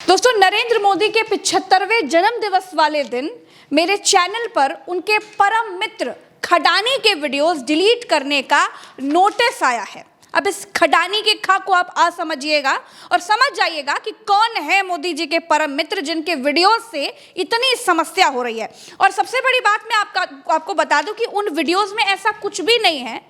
दोस्तों, नरेंद्र मोदी के 75वें जन्म दिवस वाले दिन मेरे चैनल पर उनके परम मित्र खडानी के वीडियोस डिलीट करने का नोटिस आया है। अब इस खडानी के खा को आप समझिएगा और समझ जाइएगा कि कौन है मोदी जी के परम मित्र जिनके वीडियोस से इतनी समस्या हो रही है। और सबसे बड़ी बात मैं आपको बता दूं कि उन वीडियोस में ऐसा कुछ भी नहीं है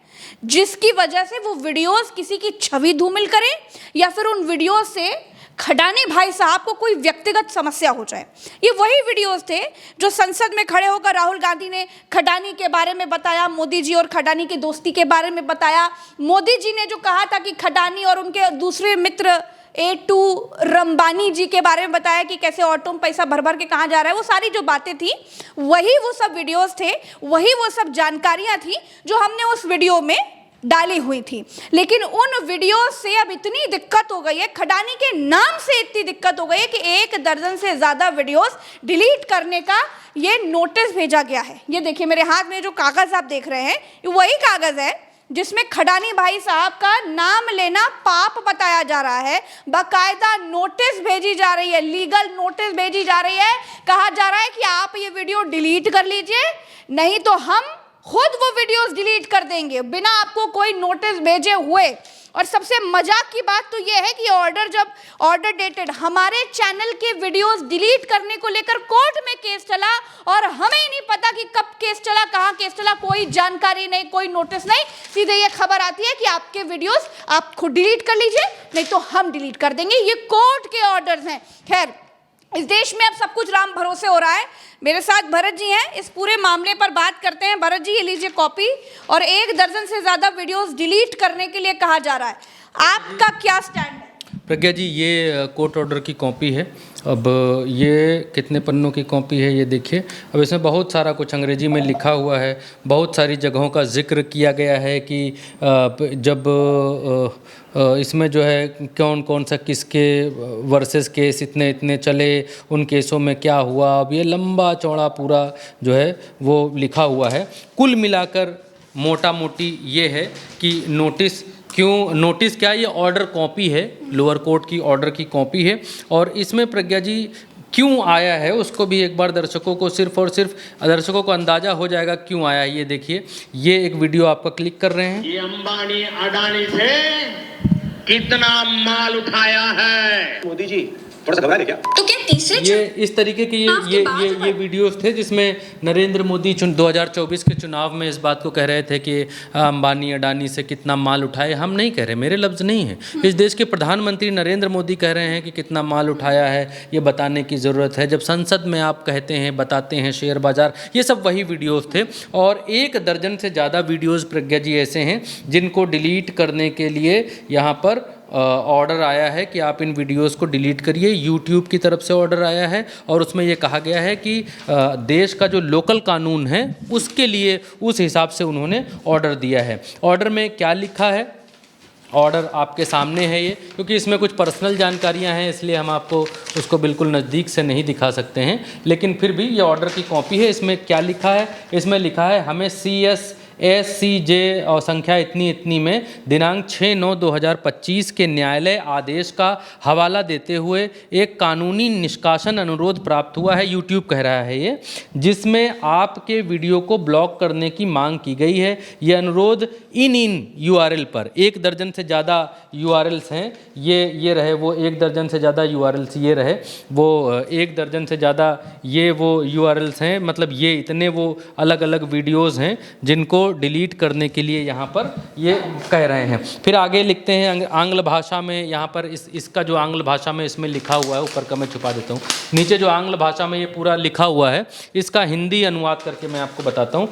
जिसकी वजह से वो वीडियोस किसी की छवि धूमिल करें या फिर उन वीडियोस से खडानी भाई साहब को कोई व्यक्तिगत समस्या हो जाए। ये वही वीडियोस थे जो संसद में खड़े होकर राहुल गांधी ने खडानी के बारे में बताया, मोदी जी और खडानी की दोस्ती के बारे में बताया। मोदी जी ने जो कहा था कि खडानी और उनके दूसरे मित्र A2 रंबानी जी के बारे में बताया कि कैसे ऑटो में पैसा भर भर के कहाँ जा रहा है, वो सारी जो बातें थी वही वो सब वीडियोस थे, वही वो सब जानकारियाँ थी जो हमने उस वीडियो में डाली हुई थी। लेकिन उन वीडियोस से अब इतनी दिक्कत हो गई है, खडानी के नाम से इतनी दिक्कत हो गई है कि 1 दर्जन से ज़्यादा वीडियोस डिलीट करने का ये नोटिस भेजा गया है। ये देखिए मेरे हाथ में जो कागज़ आप देख रहे हैं ये वही कागज़ है जिसमें खडानी भाई साहब का नाम लेना पाप बताया जा रहा है। बाकायदा नोटिस भेजी जा रही है, लीगल नोटिस भेजी जा रही है। कहा जा रहा है कि आप ये वीडियो डिलीट कर लीजिए, नहीं तो हम खुद वो वीडियोस डिलीट कर देंगे बिना आपको कोई नोटिस भेजे हुए। और सबसे मजाक की बात तो ये है कि जब ऑर्डर डेटेड हमारे चैनल के वीडियोस डिलीट करने को लेकर कोर्ट में केस चला और हमें ही नहीं पता कि कब केस चला, कहाँ केस चला, कोई जानकारी नहीं, कोई नोटिस नहीं। सीधे ये खबर आती है कि आपके वीडियोस आप खुद डिलीट कर लीजिए, नहीं तो हम डिलीट कर देंगे। ये कोर्ट के ऑर्डर्स हैं। खैर, इस देश में अब सब कुछ राम भरोसे हो रहा है। मेरे साथ भरत जी हैं, इस पूरे मामले पर बात करते हैं। भरत जी, ये लीजिए कॉपी। और 1 दर्जन से ज़्यादा वीडियोस डिलीट करने के लिए कहा जा रहा है, आपका क्या स्टैंड है? प्रज्ञा जी, ये कोर्ट ऑर्डर की कॉपी है। अब ये कितने पन्नों की कॉपी है ये देखिए। अब इसमें बहुत सारा कुछ अंग्रेजी में लिखा हुआ है, बहुत सारी जगहों का जिक्र किया गया है कि जब इसमें जो है कौन कौन सा किसके वर्सेस केस इतने इतने चले, उन केसों में क्या हुआ। अब ये लंबा चौड़ा पूरा जो है वो लिखा हुआ है। कुल मिलाकर मोटा मोटी ये है कि नोटिस क्या, ये ऑर्डर कॉपी है, लोअर कोर्ट की ऑर्डर की कॉपी है। और इसमें प्रज्ञा जी क्यों आया है उसको भी एक बार दर्शकों को सिर्फ और सिर्फ दर्शकों को अंदाजा हो जाएगा क्यों आया है। ये देखिए, ये एक वीडियो आपका क्लिक कर रहे हैं। ये अंबानी अडानी से कितना माल उठाया है मोदी जी, थोड़ा सा घबराए क्या? तो क्या तीसरे ये इस तरीके के ये वीडियोस थे जिसमें नरेंद्र मोदी 2024 के चुनाव में इस बात को कह रहे थे कि अंबानी अडानी से कितना माल उठाए। हम नहीं कह रहे, मेरे लफ्ज़ नहीं है, इस देश के प्रधानमंत्री नरेंद्र मोदी कह रहे हैं कि कितना माल उठाया है, ये बताने की ज़रूरत है। जब संसद में आप कहते हैं, बताते हैं शेयर बाज़ार, ये सब वही वीडियोज़ थे। और 1 दर्जन से ज़्यादा वीडियोज़ प्रज्ञा जी ऐसे हैं जिनको डिलीट करने के लिए यहाँ पर ऑर्डर आया है कि आप इन वीडियोस को डिलीट करिए। यूट्यूब की तरफ से ऑर्डर आया है और उसमें ये कहा गया है कि देश का जो लोकल कानून है उसके लिए उस हिसाब से उन्होंने ऑर्डर दिया है। ऑर्डर में क्या लिखा है, ऑर्डर आपके सामने है ये, क्योंकि इसमें कुछ पर्सनल जानकारियां हैं इसलिए हम आपको उसको बिल्कुल नज़दीक से नहीं दिखा सकते हैं, लेकिन फिर भी ये ऑर्डर की कॉपी है। इसमें क्या लिखा है, इसमें लिखा है हमें CSJ और संख्या इतनी इतनी में दिनांक 6/9/2025 के न्यायालय आदेश का हवाला देते हुए एक कानूनी निष्कासन अनुरोध प्राप्त हुआ है, यूट्यूब कह रहा है ये, जिसमें आपके वीडियो को ब्लॉक करने की मांग की गई है। ये अनुरोध इन URL पर 1 दर्जन से ज़्यादा URLs हैं, ये रहे वो 1 दर्जन से ज़्यादा URLs, ये रहे वो 1 दर्जन से ज़्यादा ये वो URLs हैं, मतलब ये इतने वो अलग अलग वीडियोज़ हैं जिनको डिलीट करने के लिए यहाँ पर ये कह रहे हैं। फिर आगे लिखते हैं आंग्ल भाषा में, यहाँ पर इसका जो आंग्ल भाषा में इसमें लिखा हुआ है, ऊपर का मैं छुपा देता हूँ, नीचे जो आंग्ल भाषा में ये पूरा लिखा हुआ है इसका हिंदी अनुवाद करके मैं आपको बताता हूँ।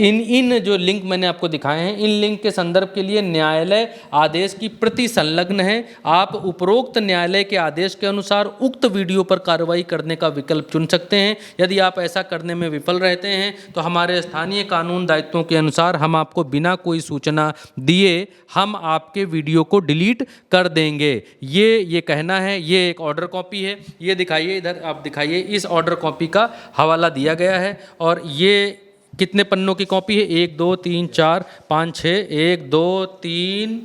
इन जो लिंक मैंने आपको दिखाए हैं, इन लिंक के संदर्भ के लिए न्यायालय आदेश की प्रति संलग्न है। आप उपरोक्त न्यायालय के आदेश के अनुसार उक्त वीडियो पर कार्रवाई करने का विकल्प चुन सकते हैं। यदि आप ऐसा करने में विफल रहते हैं तो हमारे स्थानीय कानून दायित्वों के अनुसार हम आपको बिना कोई सूचना दिए हम आपके वीडियो को डिलीट कर देंगे। ये कहना है। ये एक ऑर्डर कॉपी है, ये दिखाइए, इधर आप दिखाइए, इस ऑर्डर कॉपी का हवाला दिया गया है। और ये कितने पन्नों की कॉपी है? 1 2 3 4 5 6, 1 2 3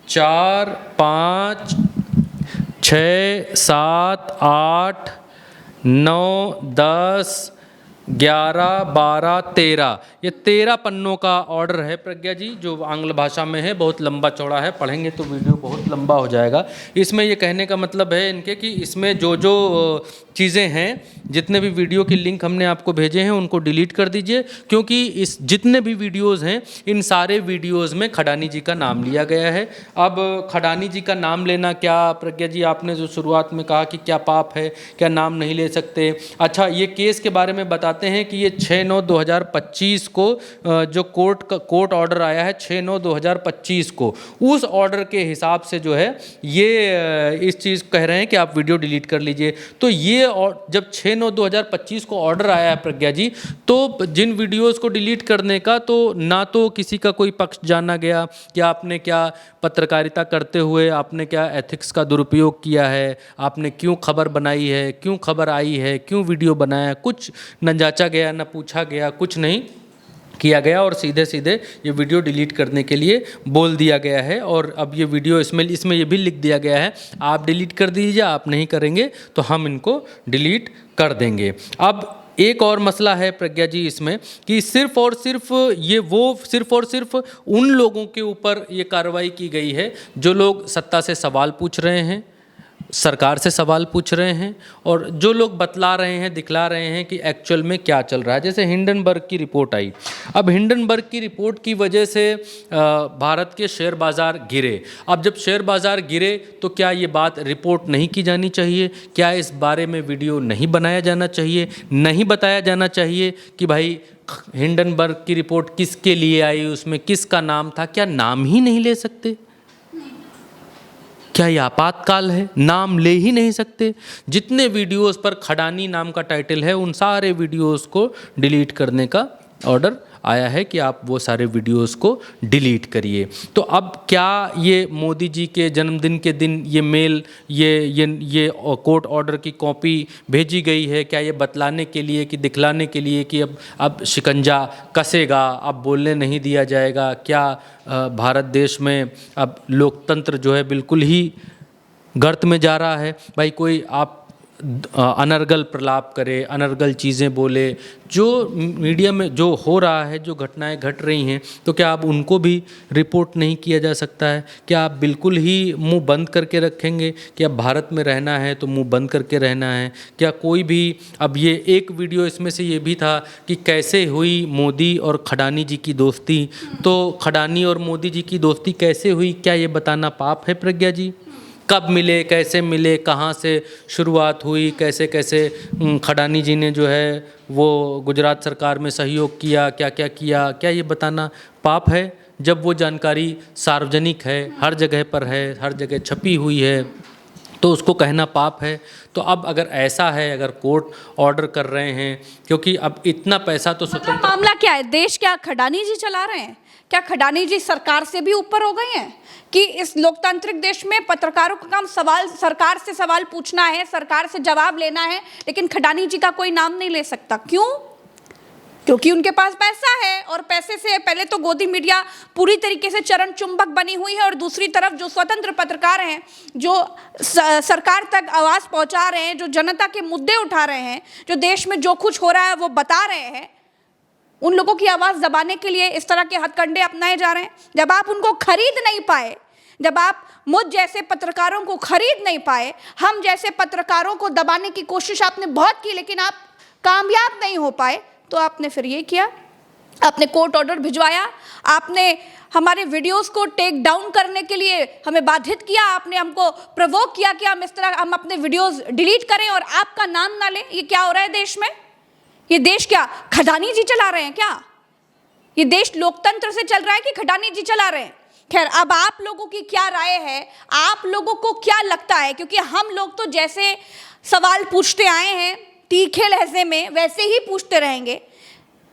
4 5 6, 7, 8, 9, 10, 11, 12, 13, ये 13 पन्नों का ऑर्डर है प्रज्ञा जी, जो आंग्ल भाषा में है। बहुत लंबा चौड़ा है, पढ़ेंगे तो वीडियो बहुत लंबा हो जाएगा। इसमें ये कहने का मतलब है इनके कि इसमें जो जो चीज़ें हैं, जितने भी वीडियो की लिंक हमने आपको भेजे हैं उनको डिलीट कर दीजिए, क्योंकि इस जितने भी वीडियोज़ हैं इन सारे वीडियोज़ में खडानी जी का नाम लिया गया है। अब खडानी जी का नाम लेना क्या, प्रज्ञा जी आपने जो शुरुआत में कहा कि क्या पाप है, क्या नाम नहीं ले सकते। अच्छा, ये केस के बारे में बताते हैं कि ये 6/9/2025 को जो कोर्ट ऑर्डर आया है 6/9/2025 को, उस ऑर्डर के हिसाब से जो है ये इस चीज़ कह रहे हैं कि आप वीडियो डिलीट कर लीजिए। तो ये और जब 6/9/2025 को ऑर्डर आया है प्रज्ञा जी, तो जिन वीडियोस को डिलीट करने का तो ना तो किसी का कोई पक्ष जाना गया कि आपने क्या पत्रकारिता करते हुए आपने क्या एथिक्स का दुरुपयोग किया है, आपने क्यों खबर बनाई है, क्यों खबर आई है, क्यों वीडियो बनाया, कुछ न जांचा गया, न पूछा गया, कुछ नहीं किया गया और सीधे सीधे ये वीडियो डिलीट करने के लिए बोल दिया गया है। और अब ये वीडियो इसमें ये भी लिख दिया गया है, आप डिलीट कर दीजिए, आप नहीं करेंगे तो हम इनको डिलीट कर देंगे। अब एक और मसला है प्रज्ञा जी इसमें कि सिर्फ और सिर्फ उन लोगों के ऊपर ये कार्रवाई की गई है जो लोग सत्ता से सवाल पूछ रहे हैं, सरकार से सवाल पूछ रहे हैं, और जो लोग बतला रहे हैं, दिखला रहे हैं कि एक्चुअल में क्या चल रहा है। जैसे हिंडनबर्ग की रिपोर्ट आई, अब हिंडनबर्ग की रिपोर्ट की वजह से भारत के शेयर बाज़ार गिरे। अब जब शेयर बाज़ार गिरे तो क्या ये बात रिपोर्ट नहीं की जानी चाहिए? क्या इस बारे में वीडियो नहीं बनाया जाना चाहिए, नहीं बताया जाना चाहिए कि भाई हिंडनबर्ग की रिपोर्ट किसके लिए आई, उसमें किसका नाम था? क्या नाम ही नहीं ले सकते? क्या ये आपातकाल है? नाम ले ही नहीं सकते? जितने वीडियोस पर खडानी नाम का टाइटल है उन सारे वीडियोस को डिलीट करने का ऑर्डर आया है कि आप वो सारे वीडियोस को डिलीट करिए। तो अब क्या ये मोदी जी के जन्मदिन के दिन ये मेल ये कोर्ट ऑर्डर की कॉपी भेजी गई है? क्या ये बतलाने के लिए कि दिखलाने के लिए कि अब शिकंजा कसेगा, अब बोलने नहीं दिया जाएगा? क्या भारत देश में अब लोकतंत्र जो है बिल्कुल ही गर्त में जा रहा है? भाई कोई आप अनर्गल प्रलाप करे, अनर्गल चीज़ें बोले, जो मीडिया में जो हो रहा है, जो घटनाएं घट रही हैं, तो क्या अब उनको भी रिपोर्ट नहीं किया जा सकता है? क्या आप बिल्कुल ही मुंह बंद करके रखेंगे कि अब भारत में रहना है तो मुंह बंद करके रहना है? क्या कोई भी, अब ये एक वीडियो इसमें से ये भी था कि कैसे हुई मोदी और खडानी जी की दोस्ती, तो खडानी और मोदी जी की दोस्ती कैसे हुई, क्या ये बताना पाप है प्रज्ञा जी? कब मिले, कैसे मिले, कहाँ से शुरुआत हुई, कैसे कैसे खडानी जी ने जो है वो गुजरात सरकार में सहयोग किया, क्या क्या किया, क्या ये बताना पाप है? जब वो जानकारी सार्वजनिक है, हर जगह पर है, हर जगह छपी हुई है, तो उसको कहना पाप है? तो अब अगर ऐसा है, अगर कोर्ट ऑर्डर कर रहे हैं, क्योंकि अब इतना पैसा तो स्वतंत्र मामला क्या है? देश क्या खडानी जी चला रहे हैं? क्या खडानी जी सरकार से भी ऊपर हो गए हैं कि इस लोकतांत्रिक देश में पत्रकारों का काम सरकार से सवाल पूछना है, सरकार से जवाब लेना है, लेकिन खडानी जी का कोई नाम नहीं ले सकता? क्यों? क्योंकि उनके पास पैसा है, और पैसे से पहले तो गोदी मीडिया पूरी तरीके से चरण चुंबक बनी हुई है, और दूसरी तरफ जो स्वतंत्र पत्रकार हैं, जो सरकार तक आवाज़ पहुंचा रहे हैं, जो जनता के मुद्दे उठा रहे हैं, जो देश में जो कुछ हो रहा है वो बता रहे हैं, उन लोगों की आवाज़ दबाने के लिए इस तरह के हथकंडे अपनाए जा रहे हैं। जब आप उनको खरीद नहीं पाए, जब आप मुझ जैसे पत्रकारों को खरीद नहीं पाए, हम जैसे पत्रकारों को दबाने की कोशिश आपने बहुत की, लेकिन आप कामयाब नहीं हो पाए, तो आपने फिर ये किया, आपने कोर्ट ऑर्डर भिजवाया, आपने हमारे वीडियोस को टेक डाउन करने के लिए हमें बाधित किया, आपने हमको प्रोवोक किया कि हम अपने वीडियोस डिलीट करें और आपका नाम ना लें। ये क्या हो रहा है देश में? ये देश क्या खडानी जी चला रहे हैं क्या? ये देश लोकतंत्र से चल रहा है कि खडानी जी चला रहे हैं? खैर, अब आप लोगों की क्या राय है, आप लोगों को क्या लगता है? क्योंकि हम लोग तो जैसे सवाल पूछते आए हैं तीखे लहजे में, वैसे ही पूछते रहेंगे,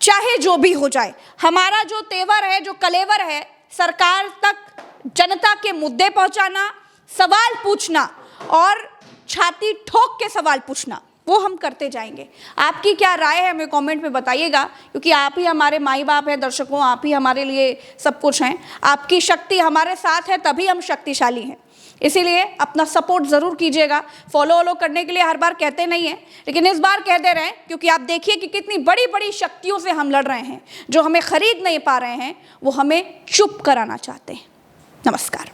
चाहे जो भी हो जाए। हमारा जो तेवर है, जो कलेवर है, सरकार तक जनता के मुद्दे पहुंचाना, सवाल पूछना और छाती ठोक के सवाल पूछना, वो हम करते जाएंगे। आपकी क्या राय है हमें कमेंट में बताइएगा, क्योंकि आप ही हमारे माई बाप हैं दर्शकों, आप ही हमारे लिए सब कुछ हैं। आपकी शक्ति हमारे साथ है, तभी हम शक्तिशाली हैं। इसीलिए अपना सपोर्ट ज़रूर कीजिएगा। फॉलो करने के लिए हर बार कहते नहीं हैं, लेकिन इस बार कह दे रहे हैं, क्योंकि आप देखिए कि कितनी बड़ी बड़ी शक्तियों से हम लड़ रहे हैं। जो हमें खरीद नहीं पा रहे हैं वो हमें चुप कराना चाहते हैं। नमस्कार।